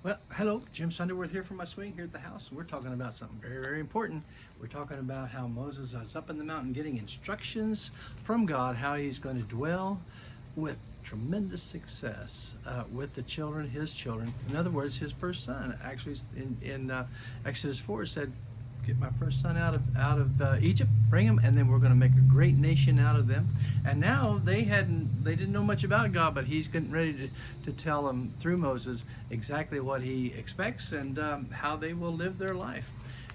Well, hello, Jim Sunderwirth here from my swing here at the house. We're talking about something very, very important. We're talking about how Moses is up in the mountain getting instructions from God, how he's going to dwell with tremendous success with the children, his children. In other words, his first son. Actually, in Exodus 4 said, "Get my first son out of Egypt, bring him, and then we're going to make a great nation out of them." And now they didn't know much about God, but he's getting ready to tell them through Moses exactly what he expects and how they will live their life.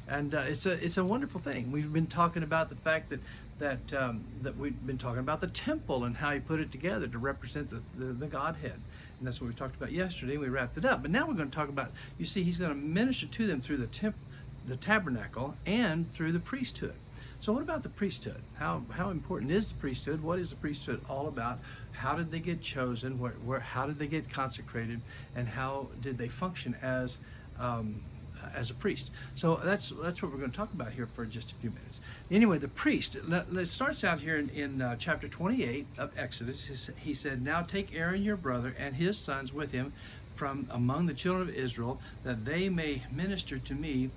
And it's a wonderful thing. We've been talking about the fact that we've been talking about the temple and how he put it together to represent the Godhead. And that's what we talked about yesterday. We wrapped it up. But now we're going to talk about, you see, he's going to minister to them through the tabernacle and through the priesthood. So what about the priesthood? How important is the priesthood? What is the priesthood all about? How did they get chosen? How did they get consecrated? And how did they function as a priest? So that's what we're going to talk about here for just a few minutes. Anyway, the priest, it starts out here in chapter 28 of Exodus. He said, "Now take Aaron your brother and his sons with him from among the children of Israel, that they may minister to me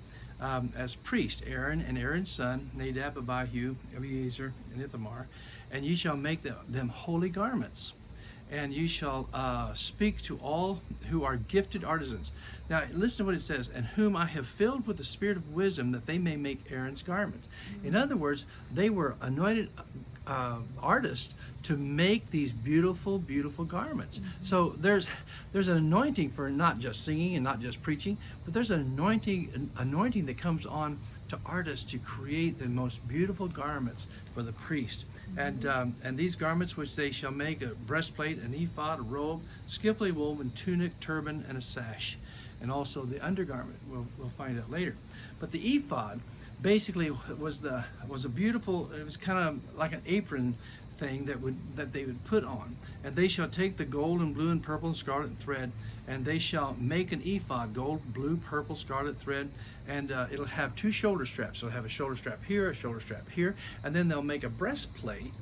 as priest, Aaron and Aaron's son, Nadab, Abihu, Eleazar, and Ithamar, and ye shall make them holy garments, and ye shall speak to all who are gifted artisans." Now listen to what it says, "and whom I have filled with the spirit of wisdom, that they may make Aaron's garment." In other words, they were anointed artists to make these beautiful, beautiful garments. So there's an anointing for not just singing and not just preaching, but there's an anointing that comes on to artists to create the most beautiful garments for the priest. And these garments which they shall make: a breastplate, an ephod, a robe, skillfully woven tunic, turban, and a sash. And also the undergarment. We'll find out later. But the ephod basically was a beautiful. It was kind of like an apron thing that they would put on. "And they shall take the gold and blue and purple and scarlet thread, and they shall make an ephod, gold, blue, purple, scarlet thread, and it'll have two shoulder straps. So it'll have a shoulder strap here, a shoulder strap here, and then they'll make a breastplate."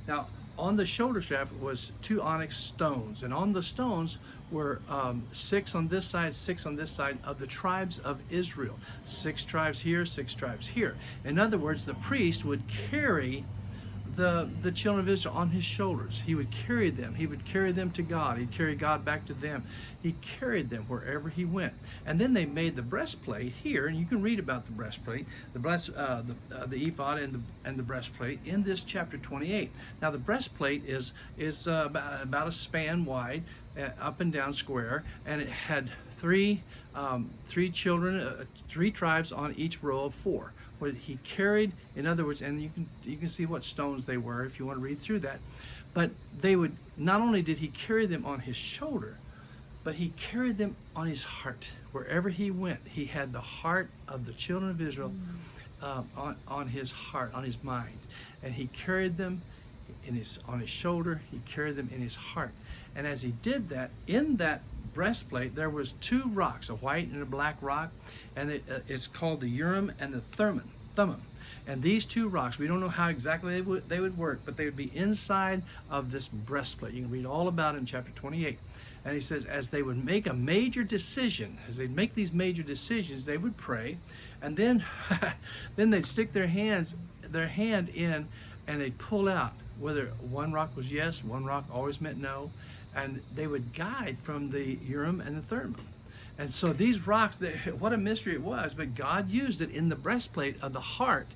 Now on the shoulder strap was two onyx stones, and on the stones were 6 on this side, 6 on this side, of the tribes of Israel. 6 tribes here, 6 tribes here. In other words, the priest would carry the children of Israel on his shoulders. He would carry them. He would carry them to God. He'd carry God back to them. He carried them wherever he went. And then they made the breastplate here, and you can read about the breastplate, the ephod and the breastplate in this chapter 28. Now the breastplate is about a span wide, up and down square, and it had three children, 3 tribes on each row of 4. Where he carried, in other words, and you can see what stones they were if you want to read through that. But they would, not only did he carry them on his shoulder, but he carried them on his heart. Wherever he went, he had the heart of the children of Israel on his heart, on his mind, and he carried them on his shoulder. He carried them in his heart. And as he did that, in that breastplate there was 2 rocks, a white and a black rock, and it's called the Urim and the Thummim. And these 2 rocks, we don't know how exactly they would work, but they would be inside of this breastplate. You can read all about it in chapter 28. And he says, as they would make a major decision, as they'd make these major decisions, they would pray, and then they'd stick their hand in, and they'd pull out whether one rock was yes, one rock always meant no, and they would guide from the Urim and the Thummim. And so these rocks, what a mystery it was, but God used it in the breastplate of the heart,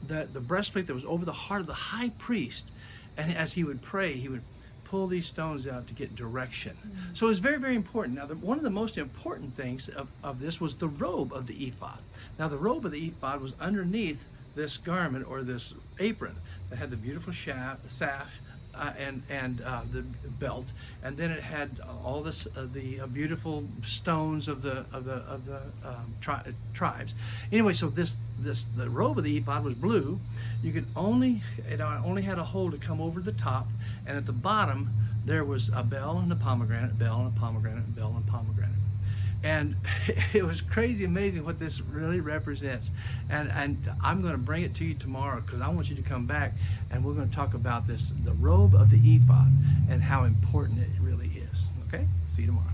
the breastplate that was over the heart of the high priest. And as he would pray, he would pull these stones out to get direction. So it was very, very important. Now, one of the most important things of this was the robe of the ephod. Now, the robe of the ephod was underneath this garment, or this apron, that had the beautiful sash, and the belt, and then it had all this the beautiful stones of the tribes. Anyway, so the robe of the ephod was blue. It only had a hole to come over the top, and at the bottom there was a bell and a pomegranate, bell and a pomegranate, bell and a pomegranate. And it was crazy amazing what this really represents. And I'm going to bring it to you tomorrow, because I want you to come back and we're going to talk about this, the robe of the ephod, and how important it really is. Okay? See you tomorrow.